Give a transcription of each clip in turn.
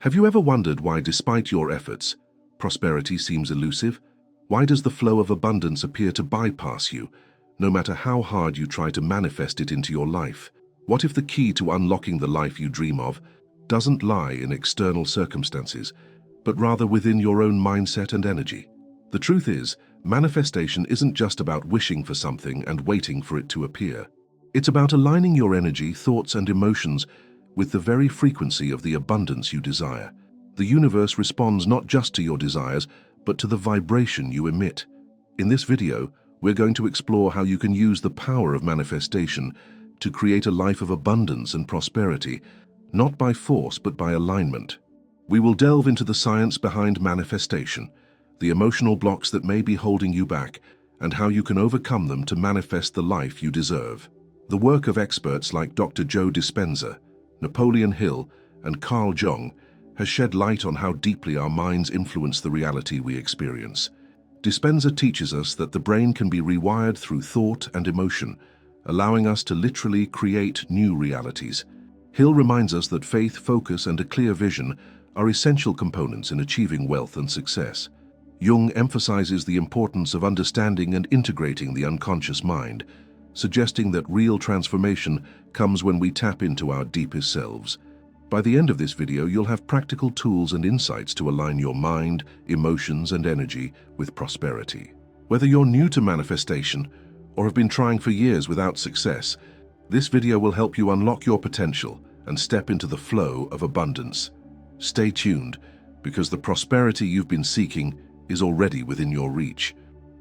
Have you ever wondered why, despite your efforts, prosperity seems elusive? Why does the flow of abundance appear to bypass you, no matter how hard you try to manifest it into your life? What if the key to unlocking the life you dream of doesn't lie in external circumstances, but rather within your own mindset and energy? The truth is, manifestation isn't just about wishing for something and waiting for it to appear. It's about aligning your energy, thoughts, and emotions with the very frequency of the abundance you desire. The universe responds not just to your desires, but to the vibration you emit. In this video, we're going to explore how you can use the power of manifestation to create a life of abundance and prosperity, not by force but by alignment. We will delve into the science behind manifestation, the emotional blocks that may be holding you back, and how you can overcome them to manifest the life you deserve. The work of experts like Dr. Joe Dispenza, Napoleon Hill, and Carl Jung has shed light on how deeply our minds influence the reality we experience. Dispenza teaches us that the brain can be rewired through thought and emotion, allowing us to literally create new realities. Hill reminds us that faith, focus, and a clear vision are essential components in achieving wealth and success. Jung emphasizes the importance of understanding and integrating the unconscious mind, suggesting that real transformation comes when we tap into our deepest selves. By the end of this video, you'll have practical tools and insights to align your mind, emotions, and energy with prosperity. Whether you're new to manifestation or have been trying for years without success, this video will help you unlock your potential and step into the flow of abundance. Stay tuned, because the prosperity you've been seeking is already within your reach.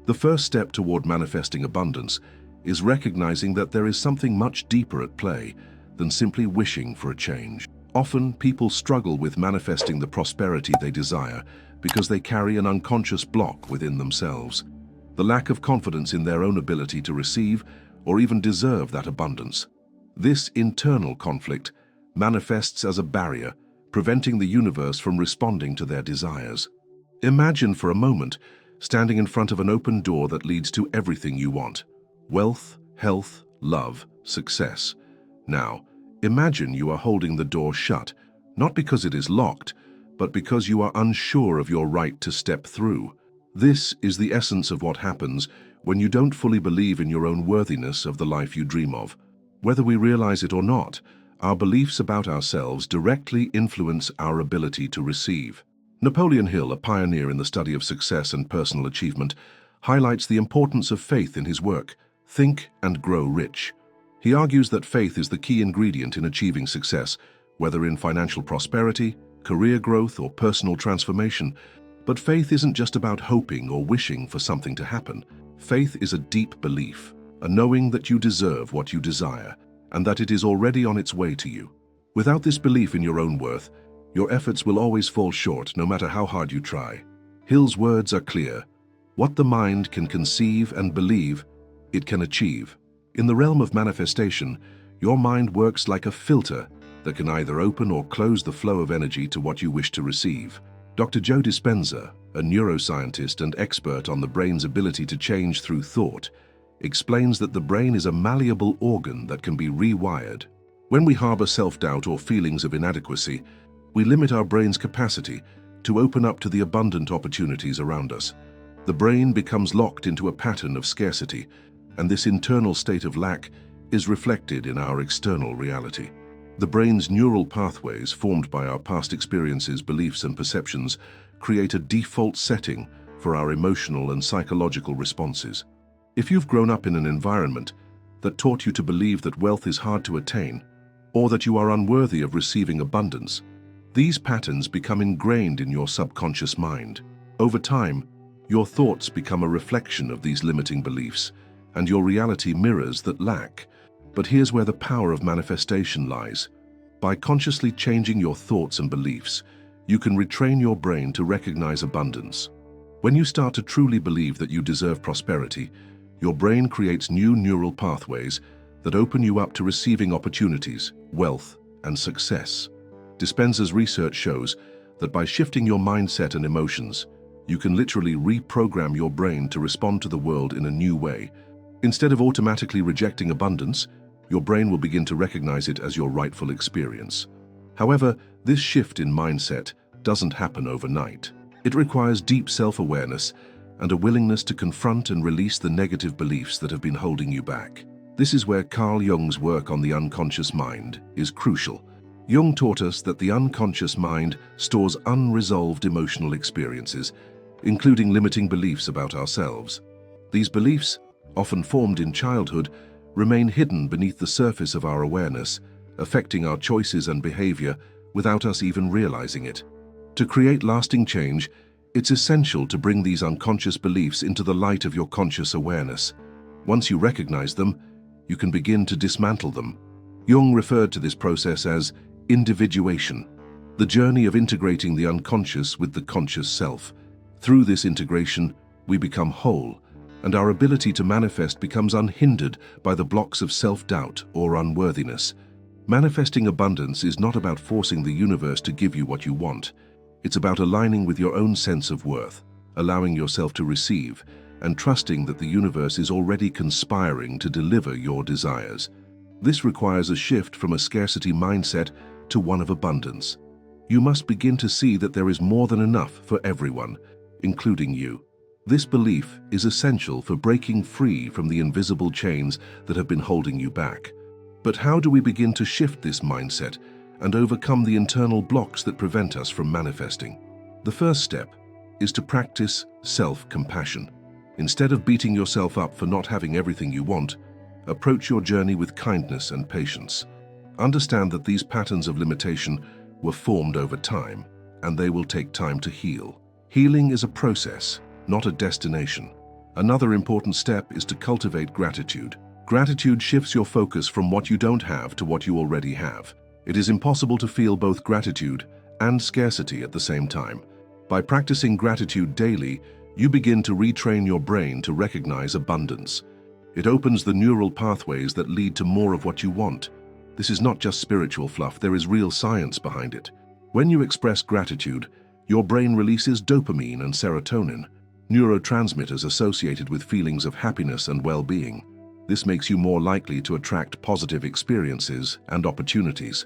The first step toward manifesting abundance is recognizing that there is something much deeper at play than simply wishing for a change. Often, people struggle with manifesting the prosperity they desire because they carry an unconscious block within themselves. The lack of confidence in their own ability to receive or even deserve that abundance. This internal conflict manifests as a barrier, preventing the universe from responding to their desires. Imagine for a moment standing in front of an open door that leads to everything you want: wealth, health, love, success. Now, imagine you are holding the door shut, not because it is locked, but because you are unsure of your right to step through. This is the essence of what happens when you don't fully believe in your own worthiness of the life you dream of. Whether we realize it or not, our beliefs about ourselves directly influence our ability to receive. Napoleon Hill, a pioneer in the study of success and personal achievement, highlights the importance of faith in his work, Think and Grow Rich. He argues that faith is the key ingredient in achieving success, whether in financial prosperity, career growth, or personal transformation. But faith isn't just about hoping or wishing for something to happen. Faith is a deep belief, a knowing that you deserve what you desire, and that it is already on its way to you. Without this belief in your own worth, your efforts will always fall short, no matter how hard you try. Hill's words are clear: what the mind can conceive and believe, it can achieve. In the realm of manifestation, your mind works like a filter that can either open or close the flow of energy to what you wish to receive. Dr. Joe Dispenza, a neuroscientist and expert on the brain's ability to change through thought, explains that the brain is a malleable organ that can be rewired. When we harbor self-doubt or feelings of inadequacy, we limit our brain's capacity to open up to the abundant opportunities around us. The brain becomes locked into a pattern of scarcity, and this internal state of lack is reflected in our external reality. The brain's neural pathways, formed by our past experiences, beliefs, and perceptions, create a default setting for our emotional and psychological responses. If you've grown up in an environment that taught you to believe that wealth is hard to attain, or that you are unworthy of receiving abundance, these patterns become ingrained in your subconscious mind. Over time, your thoughts become a reflection of these limiting beliefs, and your reality mirrors that lack. But here's where the power of manifestation lies. By consciously changing your thoughts and beliefs, you can retrain your brain to recognize abundance. When you start to truly believe that you deserve prosperity, your brain creates new neural pathways that open you up to receiving opportunities, wealth, and success. Dispenza's research shows that by shifting your mindset and emotions, you can literally reprogram your brain to respond to the world in a new way. Instead of automatically rejecting abundance, your brain will begin to recognize it as your rightful experience. However, this shift in mindset doesn't happen overnight. It requires deep self-awareness and a willingness to confront and release the negative beliefs that have been holding you back. This is where Carl Jung's work on the unconscious mind is crucial. Jung taught us that the unconscious mind stores unresolved emotional experiences, including limiting beliefs about ourselves. These beliefs, often formed in childhood, remain hidden beneath the surface of our awareness, affecting our choices and behavior without us even realizing it. To create lasting change, it's essential to bring these unconscious beliefs into the light of your conscious awareness. Once you recognize them, you can begin to dismantle them. Jung referred to this process as individuation, the journey of integrating the unconscious with the conscious self. Through this integration, we become whole, and our ability to manifest becomes unhindered by the blocks of self-doubt or unworthiness. Manifesting abundance is not about forcing the universe to give you what you want. It's about aligning with your own sense of worth, allowing yourself to receive, and trusting that the universe is already conspiring to deliver your desires. This requires a shift from a scarcity mindset to one of abundance. You must begin to see that there is more than enough for everyone, including you. This belief is essential for breaking free from the invisible chains that have been holding you back. But how do we begin to shift this mindset and overcome the internal blocks that prevent us from manifesting? The first step is to practice self-compassion. Instead of beating yourself up for not having everything you want, approach your journey with kindness and patience. Understand that these patterns of limitation were formed over time, and they will take time to heal. Healing is a process, not a destination. Another important step is to cultivate gratitude. Gratitude shifts your focus from what you don't have to what you already have. It is impossible to feel both gratitude and scarcity at the same time. By practicing gratitude daily, you begin to retrain your brain to recognize abundance. It opens the neural pathways that lead to more of what you want. This is not just spiritual fluff, there is real science behind it. When you express gratitude, your brain releases dopamine and serotonin, neurotransmitters associated with feelings of happiness and well-being. This makes you more likely to attract positive experiences and opportunities.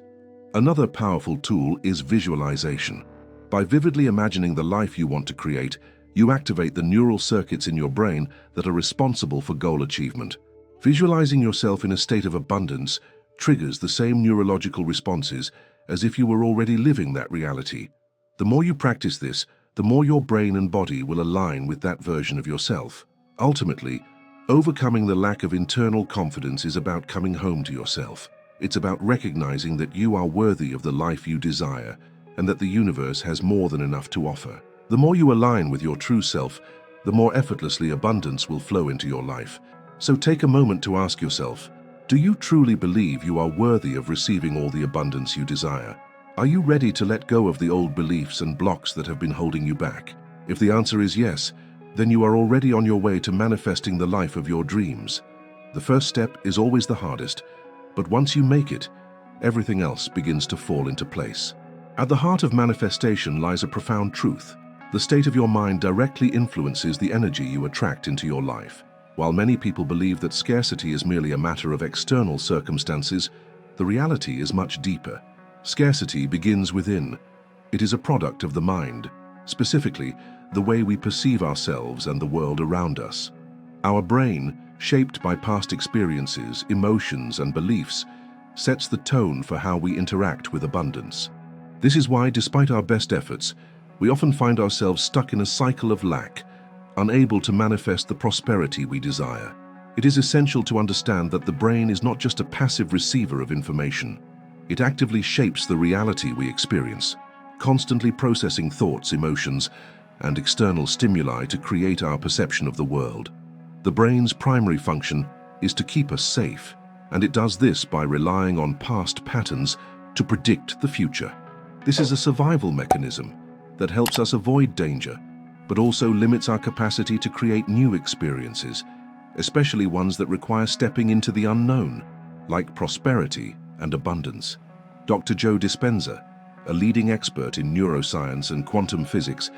Another powerful tool is visualization. By vividly imagining the life you want to create, you activate the neural circuits in your brain that are responsible for goal achievement. Visualizing yourself in a state of abundance triggers the same neurological responses as if you were already living that reality. The more you practice this, the more your brain and body will align with that version of yourself. Ultimately, overcoming the lack of internal confidence is about coming home to yourself. It's about recognizing that you are worthy of the life you desire and that the universe has more than enough to offer. The more you align with your true self, the more effortlessly abundance will flow into your life. So take a moment to ask yourself, do you truly believe you are worthy of receiving all the abundance you desire? Are you ready to let go of the old beliefs and blocks that have been holding you back? If the answer is yes, then you are already on your way to manifesting the life of your dreams. The first step is always the hardest, but once you make it, everything else begins to fall into place. At the heart of manifestation lies a profound truth. The state of your mind directly influences the energy you attract into your life. While many people believe that scarcity is merely a matter of external circumstances, the reality is much deeper. Scarcity begins within. It is a product of the mind, specifically the way we perceive ourselves and the world around us. Our brain, shaped by past experiences, emotions, and beliefs, sets the tone for how we interact with abundance. This is why, despite our best efforts, we often find ourselves stuck in a cycle of lack, unable to manifest the prosperity we desire. It is essential to understand that the brain is not just a passive receiver of information. It actively shapes the reality we experience, constantly processing thoughts, emotions, and external stimuli to create our perception of the world. The brain's primary function is to keep us safe, and it does this by relying on past patterns to predict the future. This is a survival mechanism that helps us avoid danger, but also limits our capacity to create new experiences, especially ones that require stepping into the unknown, like prosperity and abundance. Dr. Joe Dispenza, a leading expert in neuroscience and quantum physics,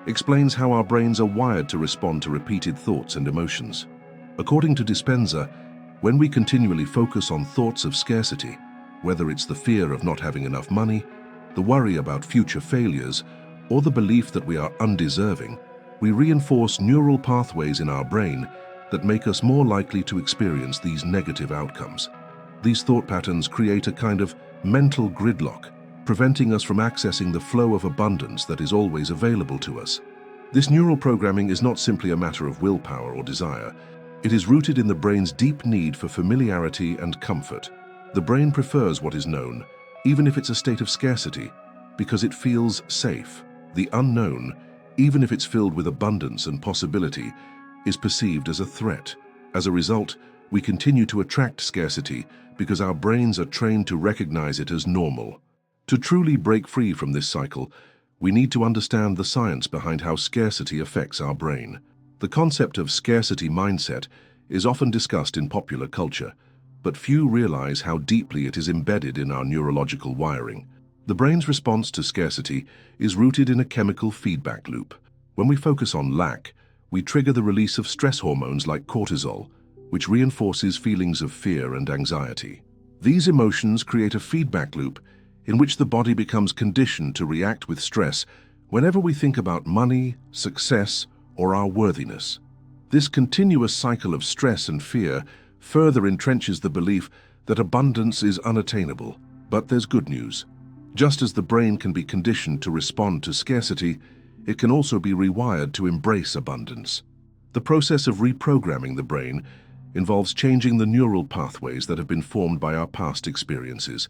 explains how our brains are wired to respond to repeated thoughts and emotions. According to Dispenza, when we continually focus on thoughts of scarcity, whether it's the fear of not having enough money, the worry about future failures, or the belief that we are undeserving, we reinforce neural pathways in our brain that make us more likely to experience these negative outcomes. These thought patterns create a kind of mental gridlock, preventing us from accessing the flow of abundance that is always available to us. This neural programming is not simply a matter of willpower or desire. It is rooted in the brain's deep need for familiarity and comfort. The brain prefers what is known, even if it's a state of scarcity, because it feels safe. The unknown, even if it's filled with abundance and possibility, is perceived as a threat. As a result, we continue to attract scarcity because our brains are trained to recognize it as normal. To truly break free from this cycle, we need to understand the science behind how scarcity affects our brain. The concept of scarcity mindset is often discussed in popular culture, but few realize how deeply it is embedded in our neurological wiring. The brain's response to scarcity is rooted in a chemical feedback loop. When we focus on lack, we trigger the release of stress hormones like cortisol, which reinforces feelings of fear and anxiety. These emotions create a feedback loop in which the body becomes conditioned to react with stress whenever we think about money, success, or our worthiness. This continuous cycle of stress and fear further entrenches the belief that abundance is unattainable. But there's good news. Just as the brain can be conditioned to respond to scarcity, it can also be rewired to embrace abundance. The process of reprogramming the brain involves changing the neural pathways that have been formed by our past experiences.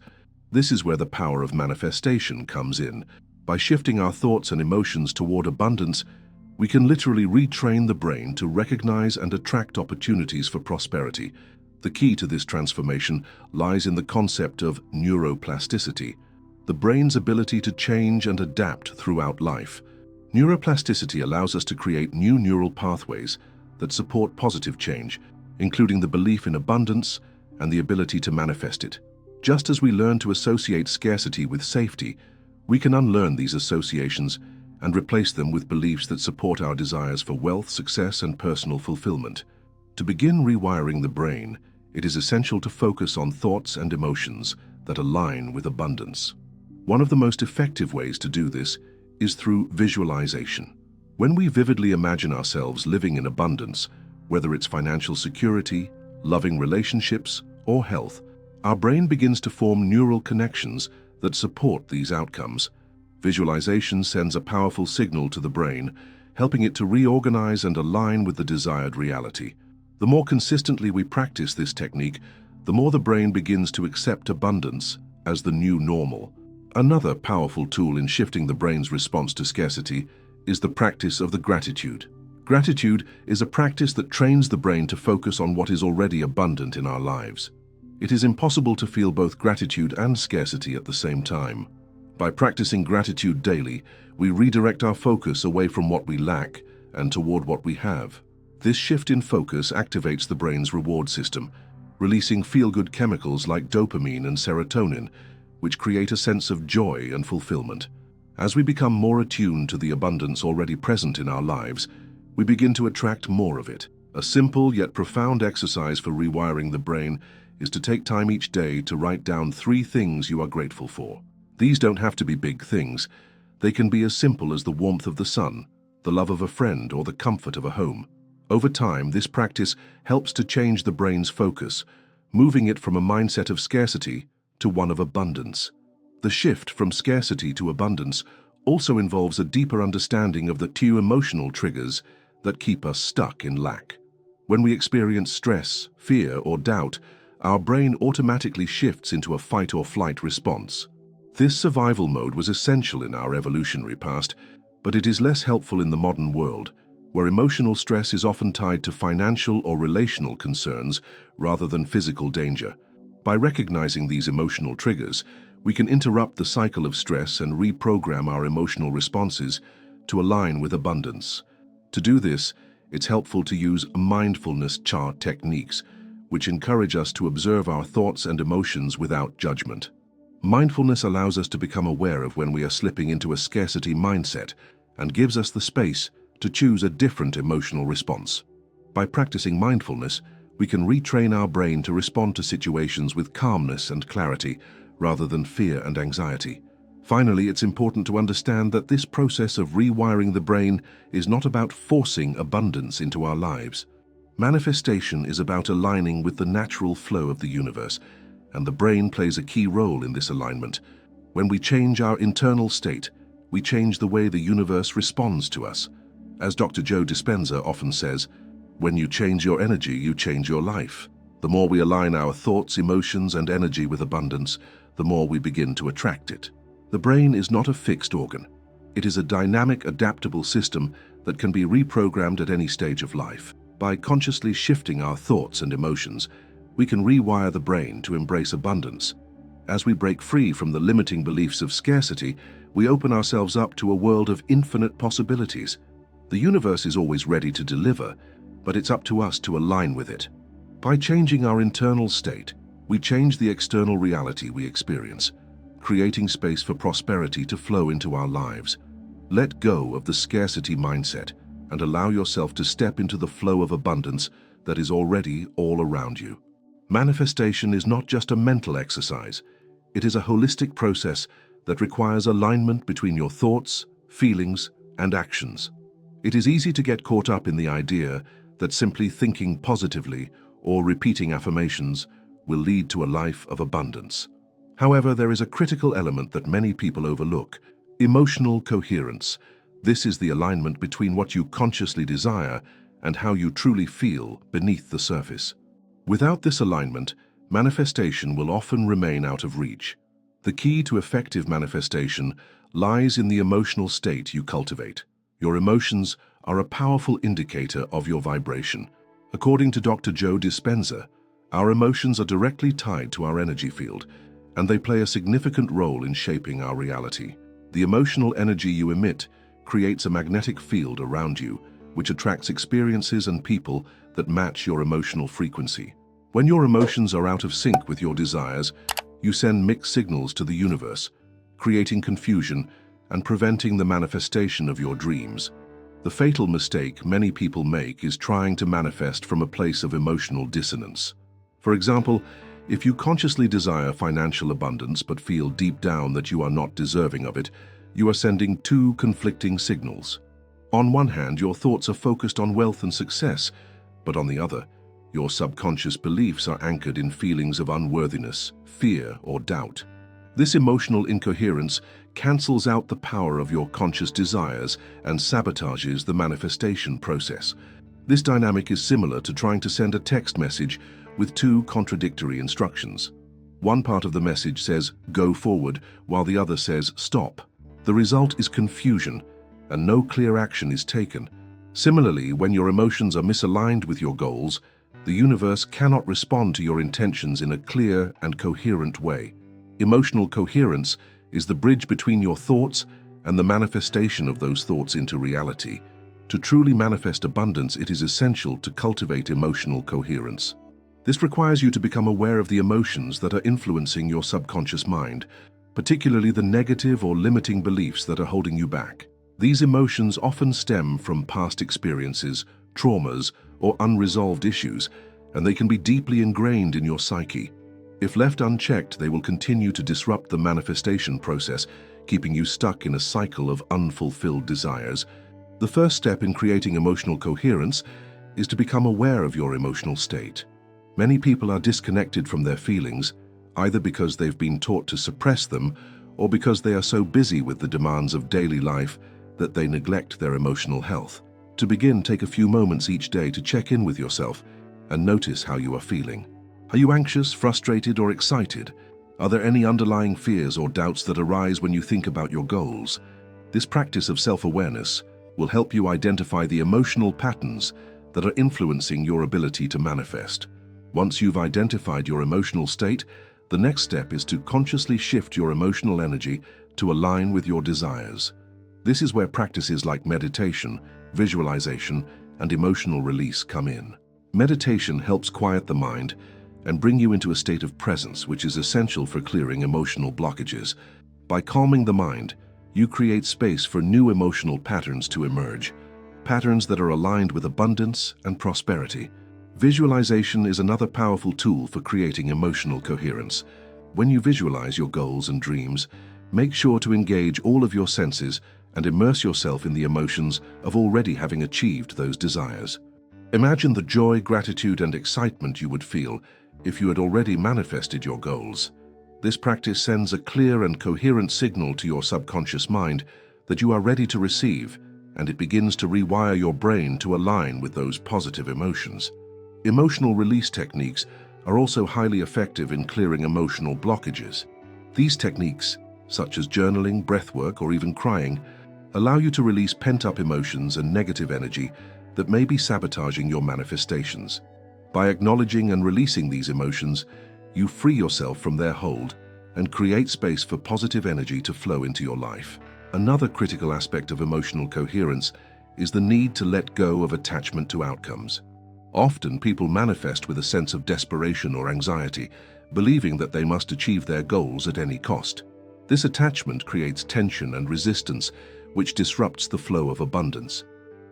This is where the power of manifestation comes in. By shifting our thoughts and emotions toward abundance, we can literally retrain the brain to recognize and attract opportunities for prosperity. The key to this transformation lies in the concept of neuroplasticity, the brain's ability to change and adapt throughout life. Neuroplasticity allows us to create new neural pathways that support positive change, including the belief in abundance and the ability to manifest it. Just as we learn to associate scarcity with safety, we can unlearn these associations and replace them with beliefs that support our desires for wealth, success, and personal fulfillment. To begin rewiring the brain, it is essential to focus on thoughts and emotions that align with abundance. One of the most effective ways to do this is through visualization. When we vividly imagine ourselves living in abundance, whether it's financial security, loving relationships, or health, our brain begins to form neural connections that support these outcomes. Visualization sends a powerful signal to the brain, helping it to reorganize and align with the desired reality. The more consistently we practice this technique, the more the brain begins to accept abundance as the new normal. Another powerful tool in shifting the brain's response to scarcity is the practice of the gratitude. Gratitude is a practice that trains the brain to focus on what is already abundant in our lives. It is impossible to feel both gratitude and scarcity at the same time. By practicing gratitude daily, we redirect our focus away from what we lack and toward what we have. This shift in focus activates the brain's reward system, releasing feel-good chemicals like dopamine and serotonin, which create a sense of joy and fulfillment. As we become more attuned to the abundance already present in our lives, we begin to attract more of it. A simple yet profound exercise for rewiring the brain is to take time each day to write down 3 things you are grateful for. These don't have to be big things. They can be as simple as the warmth of the sun, the love of a friend, or the comfort of a home. Over time, this practice helps to change the brain's focus, moving it from a mindset of scarcity to one of abundance. The shift from scarcity to abundance also involves a deeper understanding of the 2 emotional triggers that keep us stuck in lack. When we experience stress, fear, or doubt, our brain automatically shifts into a fight or flight response. This survival mode was essential in our evolutionary past, but it is less helpful in the modern world, where emotional stress is often tied to financial or relational concerns rather than physical danger. By recognizing these emotional triggers, we can interrupt the cycle of stress and reprogram our emotional responses to align with abundance. To do this, it's helpful to use mindfulness chart techniques, which encourage us to observe our thoughts and emotions without judgment. Mindfulness allows us to become aware of when we are slipping into a scarcity mindset and gives us the space to choose a different emotional response. By practicing mindfulness, we can retrain our brain to respond to situations with calmness and clarity rather than fear and anxiety. Finally, it's important to understand that this process of rewiring the brain is not about forcing abundance into our lives. Manifestation is about aligning with the natural flow of the universe, and the brain plays a key role in this alignment. When we change our internal state, we change the way the universe responds to us. As Dr. Joe Dispenza often says, when you change your energy, you change your life. The more we align our thoughts, emotions, and energy with abundance, the more we begin to attract it. The brain is not a fixed organ. It is a dynamic, adaptable system that can be reprogrammed at any stage of life. By consciously shifting our thoughts and emotions, we can rewire the brain to embrace abundance. As we break free from the limiting beliefs of scarcity, we open ourselves up to a world of infinite possibilities. The universe is always ready to deliver, but it's up to us to align with it. By changing our internal state, we change the external reality we experience, creating space for prosperity to flow into our lives. Let go of the scarcity mindset and allow yourself to step into the flow of abundance that is already all around you. Manifestation is not just a mental exercise. It is a holistic process that requires alignment between your thoughts, feelings, and actions. It is easy to get caught up in the idea that simply thinking positively or repeating affirmations will lead to a life of abundance. However, there is a critical element that many people overlook: emotional coherence. This is the alignment between what you consciously desire and how you truly feel beneath the surface. Without this alignment, manifestation will often remain out of reach. The key to effective manifestation lies in the emotional state you cultivate. Your emotions are a powerful indicator of your vibration. According to Dr. Joe Dispenza, our emotions are directly tied to our energy field, and they play a significant role in shaping our reality. The emotional energy you emit creates a magnetic field around you, which attracts experiences and people that match your emotional frequency. When your emotions are out of sync with your desires, you send mixed signals to the universe, creating confusion and preventing the manifestation of your dreams. The fatal mistake many people make is trying to manifest from a place of emotional dissonance. For example, if you consciously desire financial abundance but feel deep down that you are not deserving of it, you are sending two conflicting signals. On one hand, your thoughts are focused on wealth and success, but on the other, your subconscious beliefs are anchored in feelings of unworthiness, fear, or doubt. This emotional incoherence cancels out the power of your conscious desires and sabotages the manifestation process. This dynamic is similar to trying to send a text message with two contradictory instructions. One part of the message says, "Go forward," while the other says, "Stop." The result is confusion, and no clear action is taken. Similarly, when your emotions are misaligned with your goals, the universe cannot respond to your intentions in a clear and coherent way. Emotional coherence is the bridge between your thoughts and the manifestation of those thoughts into reality. To truly manifest abundance, it is essential to cultivate emotional coherence. This requires you to become aware of the emotions that are influencing your subconscious mind, particularly the negative or limiting beliefs that are holding you back. These emotions often stem from past experiences, traumas, or unresolved issues, and they can be deeply ingrained in your psyche. If left unchecked, they will continue to disrupt the manifestation process, keeping you stuck in a cycle of unfulfilled desires. The first step in creating emotional coherence is to become aware of your emotional state. Many people are disconnected from their feelings, either because they've been taught to suppress them or because they are so busy with the demands of daily life that they neglect their emotional health. To begin, take a few moments each day to check in with yourself and notice how you are feeling. Are you anxious, frustrated, or excited? Are there any underlying fears or doubts that arise when you think about your goals? This practice of self-awareness will help you identify the emotional patterns that are influencing your ability to manifest. Once you've identified your emotional state, the next step is to consciously shift your emotional energy to align with your desires. This is where practices like meditation, visualization, and emotional release come in. Meditation helps quiet the mind and bring you into a state of presence, which is essential for clearing emotional blockages. By calming the mind, you create space for new emotional patterns to emerge, patterns that are aligned with abundance and prosperity. Visualization is another powerful tool for creating emotional coherence. When you visualize your goals and dreams, Make sure to engage all of your senses and immerse yourself in the emotions of already having achieved those desires. Imagine the joy, gratitude, and excitement you would feel if you had already manifested your goals. This practice sends a clear and coherent signal to your subconscious mind that you are ready to receive, and it begins to rewire your brain to align with those positive emotions. Emotional release techniques are also highly effective in clearing emotional blockages. These techniques, such as journaling, breathwork, or even crying, allow you to release pent-up emotions and negative energy that may be sabotaging your manifestations. By acknowledging and releasing these emotions, you free yourself from their hold and create space for positive energy to flow into your life. Another critical aspect of emotional coherence is the need to let go of attachment to outcomes. Often, people manifest with a sense of desperation or anxiety, believing that they must achieve their goals at any cost. This attachment creates tension and resistance, which disrupts the flow of abundance.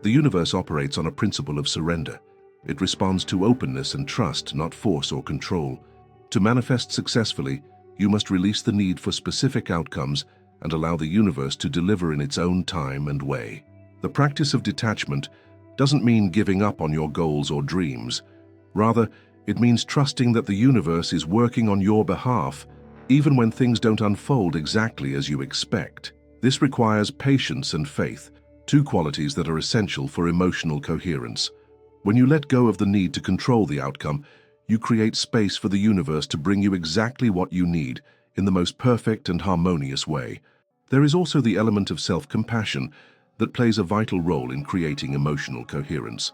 The universe operates on a principle of surrender. It responds to openness and trust, not force or control. To manifest successfully, you must release the need for specific outcomes and allow the universe to deliver in its own time and way. The practice of detachment doesn't mean giving up on your goals or dreams. Rather, it means trusting that the universe is working on your behalf, even when things don't unfold exactly as you expect. This requires patience and faith, two qualities that are essential for emotional coherence. When you let go of the need to control the outcome, you create space for the universe to bring you exactly what you need in the most perfect and harmonious way. There is also the element of self-compassion that plays a vital role in creating emotional coherence.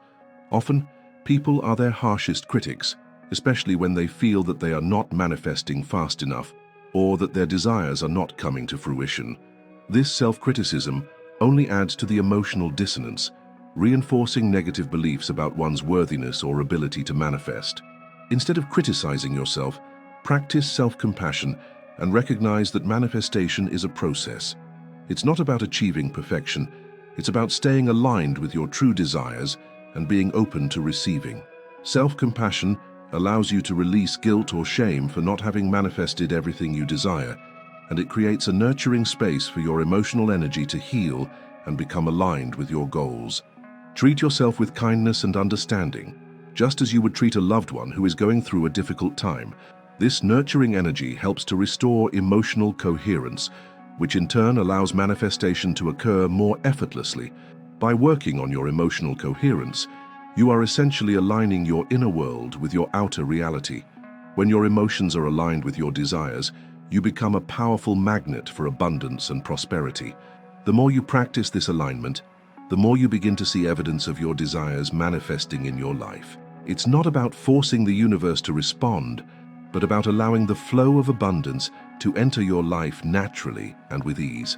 Often, people are their harshest critics, especially when they feel that they are not manifesting fast enough or that their desires are not coming to fruition. This self-criticism only adds to the emotional dissonance, reinforcing negative beliefs about one's worthiness or ability to manifest. Instead of criticizing yourself, practice self-compassion and recognize that manifestation is a process. It's not about achieving perfection, it's about staying aligned with your true desires and being open to receiving. Self-compassion allows you to release guilt or shame for not having manifested everything you desire, and it creates a nurturing space for your emotional energy to heal and become aligned with your goals. Treat yourself with kindness and understanding, just as you would treat a loved one who is going through a difficult time. This nurturing energy helps to restore emotional coherence, which in turn allows manifestation to occur more effortlessly. By working on your emotional coherence, you are essentially aligning your inner world with your outer reality. When your emotions are aligned with your desires, you become a powerful magnet for abundance and prosperity. The more you practice this alignment, the more you begin to see evidence of your desires manifesting in your life. It's not about forcing the universe to respond, but about allowing the flow of abundance to enter your life naturally and with ease.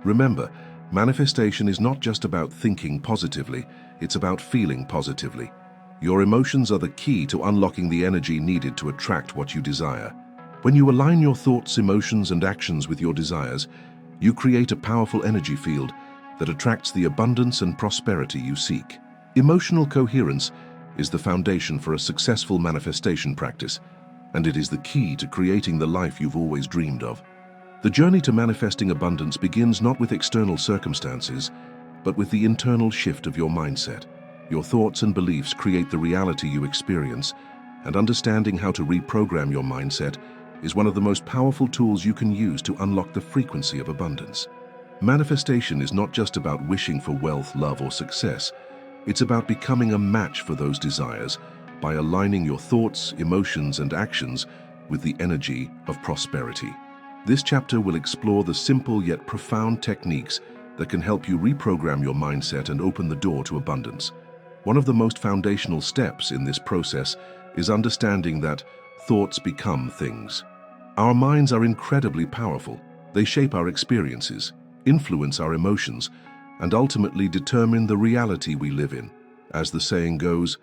Remember, manifestation is not just about thinking positively, it's about feeling positively. Your emotions are the key to unlocking the energy needed to attract what you desire. When you align your thoughts, emotions, and actions with your desires, you create a powerful energy field that attracts the abundance and prosperity you seek. Emotional coherence is the foundation for a successful manifestation practice, and it is the key to creating the life you've always dreamed of. The journey to manifesting abundance begins not with external circumstances, but with the internal shift of your mindset. Your thoughts and beliefs create the reality you experience, and understanding how to reprogram your mindset is one of the most powerful tools you can use to unlock the frequency of abundance. Manifestation is not just about wishing for wealth, love, or success. It's about becoming a match for those desires by aligning your thoughts, emotions, and actions with the energy of prosperity. This chapter will explore the simple yet profound techniques that can help you reprogram your mindset and open the door to abundance. One of the most foundational steps in this process is understanding that thoughts become things. Our minds are incredibly powerful. They shape our experiences, influence our emotions, and ultimately determine the reality we live in. As the saying goes,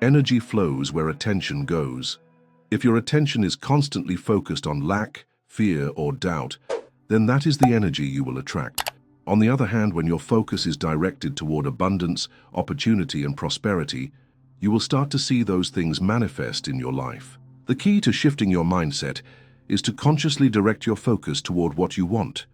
energy flows where attention goes. If your attention is constantly focused on lack, fear, or doubt, then that is the energy you will attract. On the other hand, when your focus is directed toward abundance, opportunity, and prosperity, you will start to see those things manifest in your life. The key to shifting your mindset is to consciously direct your focus toward what you want.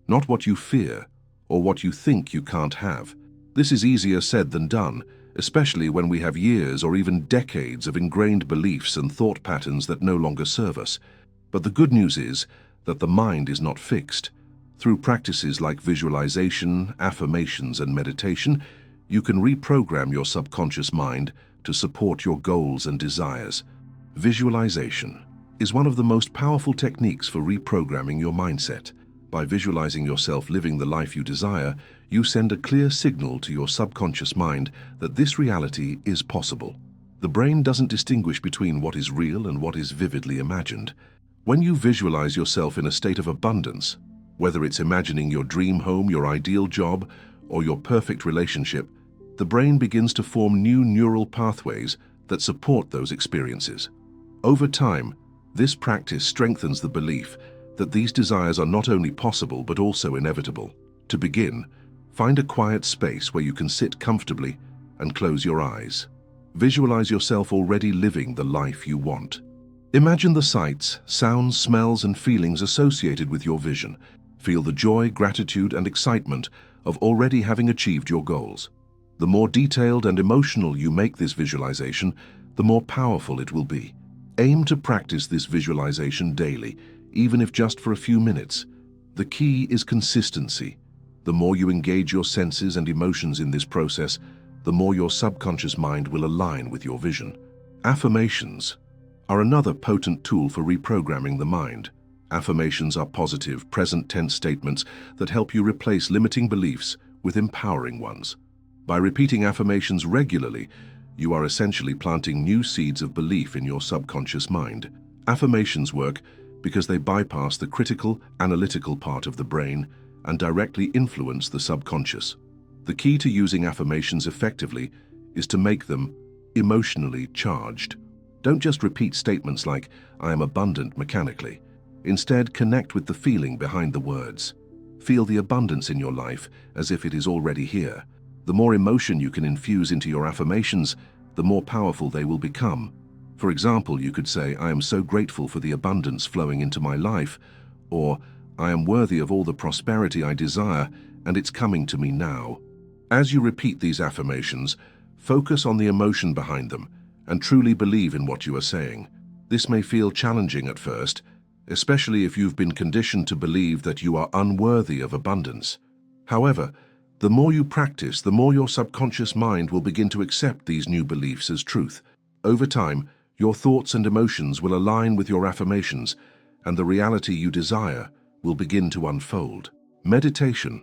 not what you fear or what you think you can't have. This is easier said than done, especially when we have years or even decades of ingrained beliefs and thought patterns that no longer serve us. But the good news is that the mind is not fixed. Through practices like visualization, affirmations, and meditation, you can reprogram your subconscious mind to support your goals and desires. Visualization is one of the most powerful techniques for reprogramming your mindset. By visualizing yourself living the life you desire, you send a clear signal to your subconscious mind that this reality is possible. The brain doesn't distinguish between what is real and what is vividly imagined. When you visualize yourself in a state of abundance, whether it's imagining your dream home, your ideal job, or your perfect relationship, the brain begins to form new neural pathways that support those experiences. Over time, this practice strengthens the belief that these desires are not only possible but also inevitable. To begin, find a quiet space where you can sit comfortably and close your eyes. Visualize yourself already living the life you want. Imagine the sights, sounds, smells, and feelings associated with your vision. Feel the joy, gratitude, and excitement of already having achieved your goals. The more detailed and emotional you make this visualization, the more powerful it will be. Aim to practice this visualization daily, even if just for a few minutes. The key is consistency. The more you engage your senses and emotions in this process, the more your subconscious mind will align with your vision. Affirmations are another potent tool for reprogramming the mind. Affirmations are positive, present-tense statements that help you replace limiting beliefs with empowering ones. By repeating affirmations regularly, you are essentially planting new seeds of belief in your subconscious mind. Affirmations work because they bypass the critical, analytical part of the brain and directly influence the subconscious. The key to using affirmations effectively is to make them emotionally charged. Don't just repeat statements like, "I am abundant," mechanically. Instead, connect with the feeling behind the words. Feel the abundance in your life as if it is already here. The more emotion you can infuse into your affirmations, the more powerful they will become. For example, you could say, "I am so grateful for the abundance flowing into my life," or "I am worthy of all the prosperity I desire, and it's coming to me now." As you repeat these affirmations, focus on the emotion behind them and truly believe in what you are saying. This may feel challenging at first, especially if you've been conditioned to believe that you are unworthy of abundance. However, the more you practice, the more your subconscious mind will begin to accept these new beliefs as truth. Over time, your thoughts and emotions will align with your affirmations, and the reality you desire will begin to unfold. Meditation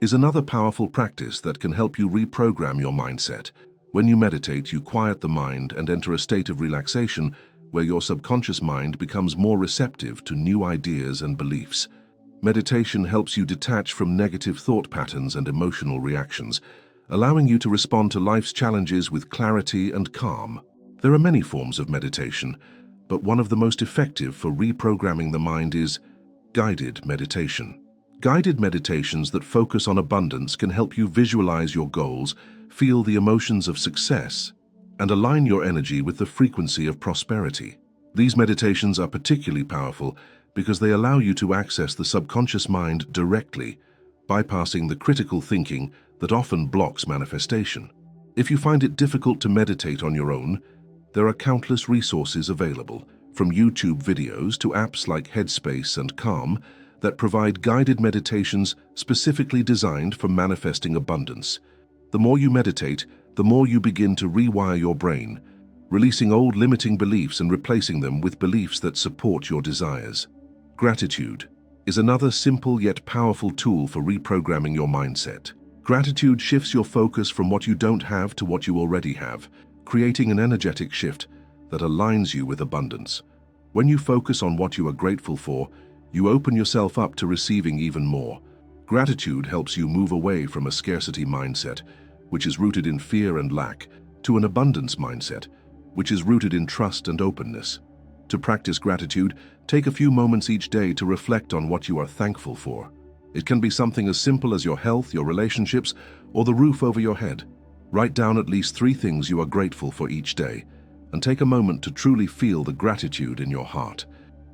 is another powerful practice that can help you reprogram your mindset. When you meditate, you quiet the mind and enter a state of relaxation where your subconscious mind becomes more receptive to new ideas and beliefs. Meditation helps you detach from negative thought patterns and emotional reactions, allowing you to respond to life's challenges with clarity and calm. There are many forms of meditation, but one of the most effective for reprogramming the mind is guided meditation. Guided meditations that focus on abundance can help you visualize your goals, feel the emotions of success, and align your energy with the frequency of prosperity. These meditations are particularly powerful because they allow you to access the subconscious mind directly, bypassing the critical thinking that often blocks manifestation. If you find it difficult to meditate on your own, there are countless resources available, from YouTube videos to apps like Headspace and Calm, that provide guided meditations specifically designed for manifesting abundance. The more you meditate, the more you begin to rewire your brain, releasing old limiting beliefs and replacing them with beliefs that support your desires. Gratitude is another simple yet powerful tool for reprogramming your mindset. Gratitude shifts your focus from what you don't have to what you already have, creating an energetic shift that aligns you with abundance. When you focus on what you are grateful for, you open yourself up to receiving even more. Gratitude helps you move away from a scarcity mindset, which is rooted in fear and lack, to an abundance mindset, which is rooted in trust and openness. To practice gratitude, take a few moments each day to reflect on what you are thankful for. It can be something as simple as your health, your relationships, or the roof over your head. Write down at least 3 things you are grateful for each day, and take a moment to truly feel the gratitude in your heart.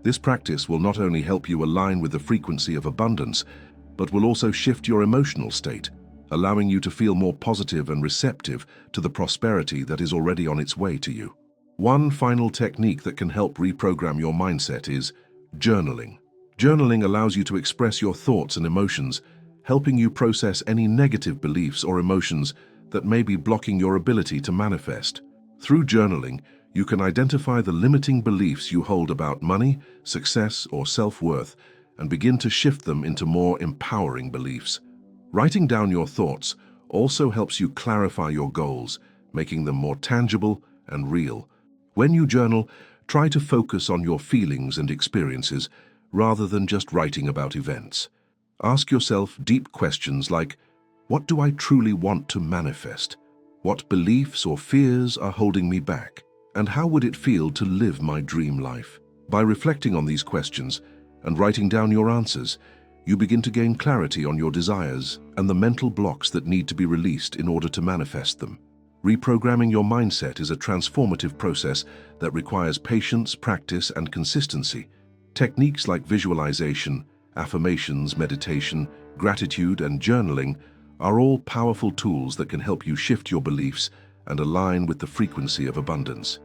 This practice will not only help you align with the frequency of abundance, but will also shift your emotional state, allowing you to feel more positive and receptive to the prosperity that is already on its way to you. One final technique that can help reprogram your mindset is journaling. Journaling allows you to express your thoughts and emotions, helping you process any negative beliefs or emotions that may be blocking your ability to manifest. Through journaling, you can identify the limiting beliefs you hold about money, success, or self-worth, and begin to shift them into more empowering beliefs. Writing down your thoughts also helps you clarify your goals, making them more tangible and real. When you journal, try to focus on your feelings and experiences rather than just writing about events. Ask yourself deep questions like, what do I truly want to manifest? What beliefs or fears are holding me back? And how would it feel to live my dream life? By reflecting on these questions and writing down your answers, you begin to gain clarity on your desires and the mental blocks that need to be released in order to manifest them. Reprogramming your mindset is a transformative process that requires patience, practice, and consistency. Techniques like visualization, affirmations, meditation, gratitude, and journaling are all powerful tools that can help you shift your beliefs and align with the frequency of abundance.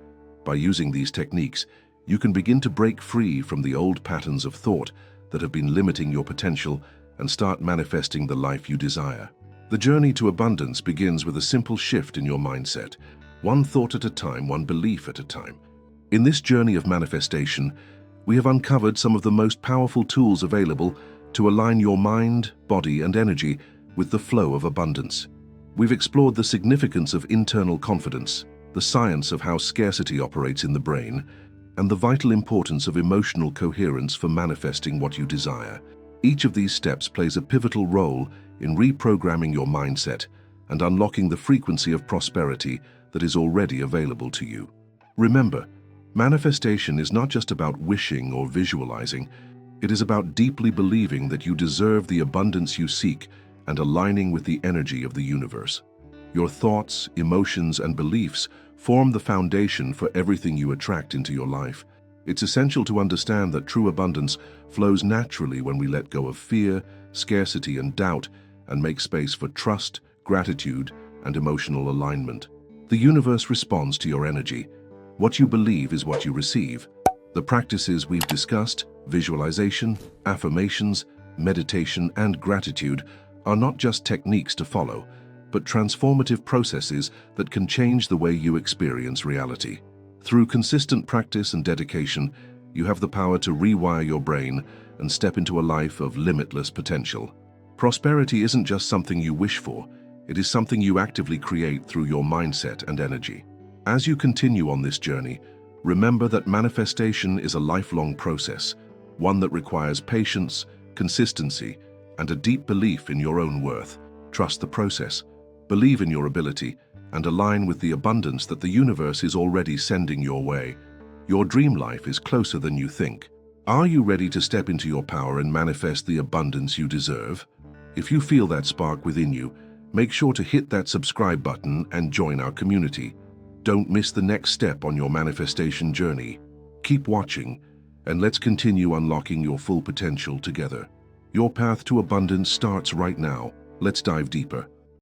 By using these techniques, you can begin to break free from the old patterns of thought that have been limiting your potential and start manifesting the life you desire. The journey to abundance begins with a simple shift in your mindset, one thought at a time, one belief at a time. In this journey of manifestation, we have uncovered some of the most powerful tools available to align your mind, body, and energy with the flow of abundance. We've explored the significance of internal confidence, the science of how scarcity operates in the brain, and the vital importance of emotional coherence for manifesting what you desire. Each of these steps plays a pivotal role in reprogramming your mindset and unlocking the frequency of prosperity that is already available to you. Remember, manifestation is not just about wishing or visualizing. It is about deeply believing that you deserve the abundance you seek and aligning with the energy of the universe. Your thoughts, emotions, and beliefs form the foundation for everything you attract into your life. It's essential to understand that true abundance flows naturally when we let go of fear, scarcity, and doubt and make space for trust, gratitude, and emotional alignment. The universe responds to your energy. What you believe is what you receive. The practices we've discussed, visualization, affirmations, meditation, and gratitude, are not just techniques to follow, but transformative processes that can change the way you experience reality. Through consistent practice and dedication, you have the power to rewire your brain and step into a life of limitless potential. Prosperity isn't just something you wish for, it is something you actively create through your mindset and energy. As you continue on this journey, remember that manifestation is a lifelong process, one that requires patience, consistency, and a deep belief in your own worth. Trust the process, believe in your ability, and align with the abundance that the universe is already sending your way. Your dream life is closer than you think. Are you ready to step into your power and manifest the abundance you deserve? If you feel that spark within you, make sure to hit that subscribe button and join our community. Don't miss the next step on your manifestation journey. Keep watching, and let's continue unlocking your full potential together. Your path to abundance starts right now. Let's dive deeper.